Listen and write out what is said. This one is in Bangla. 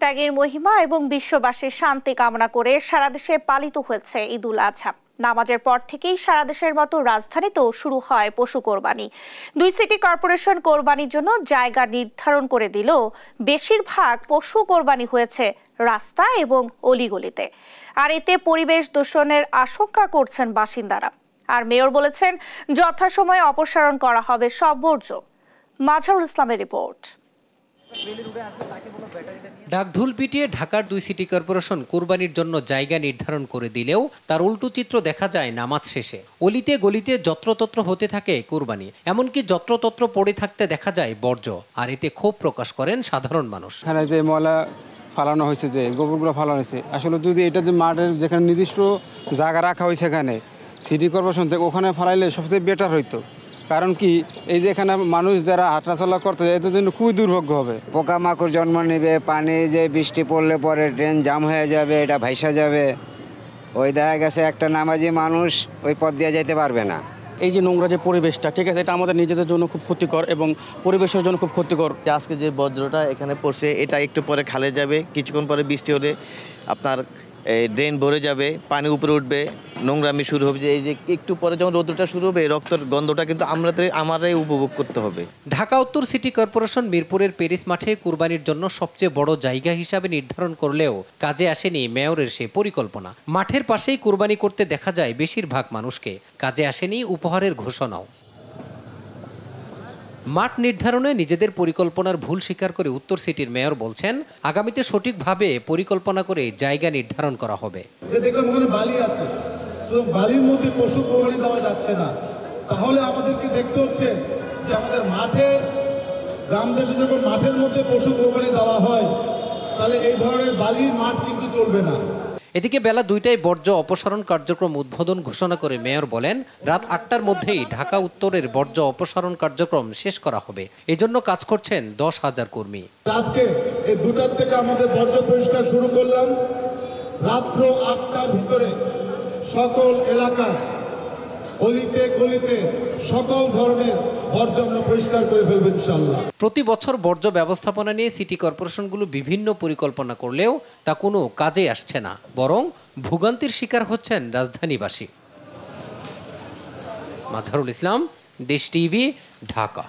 ত্যাগের মহিমা এবং বিশ্ববাসীর শান্তি কামনা করে সারা দেশে পালিত হয়েছে ঈদুল আজহা। নামাজের পর থেকেই সারা দেশের মতো রাজধানীতেও শুরু হয় পশু কোরবানি। 2 সিটি কর্পোরেশন কোরবানির জন্য জায়গা নির্ধারণ করে দিলেও বেশিরভাগ পশু কোরবানি হয়েছে রাস্তা এবং অলিগলিতে। আর এতে পরিবেশ দূষণের আশঙ্কা করছেন বাসিন্দারা। আর মেয়র বলেছেন, যথাসময়ে অপসারণ করা হবে সব বর্জ্য। মাঝারুল ইসলামের রিপোর্ট। ঢাকঢোল পিটিয়ে ঢাকার 2 সিটি কর্পোরেশন কোরবানির জন্য জায়গা নির্ধারণ করে দিলেও তার উল্টো চিত্র দেখা যায় নামাজ শেষে। অলিতে গলিতে যত্রতত্র হতে থাকে কোরবানি, এমনকি যত্রতত্র পড়ে থাকতে দেখা যায় বর্জ্য। আর এতে ক্ষোভ প্রকাশ করেন সাধারণ মানুষ। এখানে যে ময়লা ফালানো হয়েছে, যে গোবরগুলো ফালানো হয়েছে, আসলে যদি এটা যে মাঠের যেখানে নির্দিষ্ট জায়গা রাখা হয়েছে এখানে সিটি কর্পোরেশন থেকে, ওখানে ফালাইলে সবচেয়ে বেটার হইতো। কারণ কি, এই যে এখানে মানুষ যারা হাঁটাচলা করতে যায় এদের জন্য খুবই দুর্ভোগ্য হবে। পোকামাকড় জন্ম নেবে, পানি যে বৃষ্টি পড়লে পরে ড্রেন জাম হয়ে যাবে, এটা ভাইসা যাবে। ওই দেখা গেছে একটা নামাজি মানুষ ওই পথ দিয়ে যেতে পারবে না। এই যে নোংরা যে পরিবেশটা, ঠিক আছে, এটা আমাদের নিজেদের জন্য খুব ক্ষতিকর এবং পরিবেশের জন্য খুব ক্ষতিকর। আজকে যে বজ্রটা এখানে পড়ছে, এটা একটু পরে খালে যাবে, কিছুক্ষণ পরে বৃষ্টি হলে আপনার ড্রেন ভরে যাবে, পানি উপরে উঠবে, নোংরামি শুরু হবে। যে এই যে একটু পরে যখন রোদ্রটা শুরু হবে, রক্তের গন্ধটা কিন্তু আমাদের উপভোগ করতে হবে। ঢাকা উত্তর সিটি কর্পোরেশন মিরপুরের পেরিস মাঠে কুরবানির জন্য সবচেয়ে বড় জায়গা হিসাবে নির্ধারণ করলেও কাজে আসেনি মেয়রের সেই পরিকল্পনা। মাঠের পাশেই কুরবানি করতে দেখা যায় বেশিরভাগ মানুষকে, কাজে আসেনি উপহারের ঘোষণাও। মাঠ নির্ধারণে নিজেদের পরিকল্পনার ভুল স্বীকার করে উত্তর সিটির মেয়র বলছেন, আগামীতে সঠিকভাবে পরিকল্পনা করে জায়গা নির্ধারণ করা হবে। দেখলাম ওখানে বালি আছে, বালির মধ্যে পশু কোরবানি দেওয়া যাচ্ছে না। তাহলে আমাদেরকে দেখতে হচ্ছে যে আমাদের মাঠে, গ্রাম দেশে যখন মাঠের মধ্যে পশু কোরবানি দেওয়া হয়, তাহলে এই ধরনের বালির মাঠ কিন্তু চলবে না। এদিকে বেলা 2টায় বর্জ্য অপসারণ কার্যক্রম উদ্বোধন ঘোষণা করে মেয়র বলেন, রাত 8টার মধ্যেই ঢাকা উত্তরের বর্জ্য অপসারণ কার্যক্রম শেষ করা হবে। এজন্য কাজ করছেন 10,000 কর্মী। আজকে এই 2টার থেকে আমাদের বর্জ্য পরিষ্কার শুরু করলাম। রাত্র 8টার ভিতরে সকল এলাকা, অলিতে গলিতে সকল ধরনের বর্জ্য আমরা পরিষ্কার করে ফেলব ইনশাআল্লাহ। প্রতি বছর বর্জ্য ব্যবস্থাপনা নিয়ে সিটি কর্পোরেশনগুলো বিভিন্ন পরিকল্পনা করলেও তা কোনো কাজে আসছে না, বরং ভোগান্তির শিকার হচ্ছেন রাজধানীবাসী। মাঝারুল ইসলাম, দেশ টিভি, ঢাকা।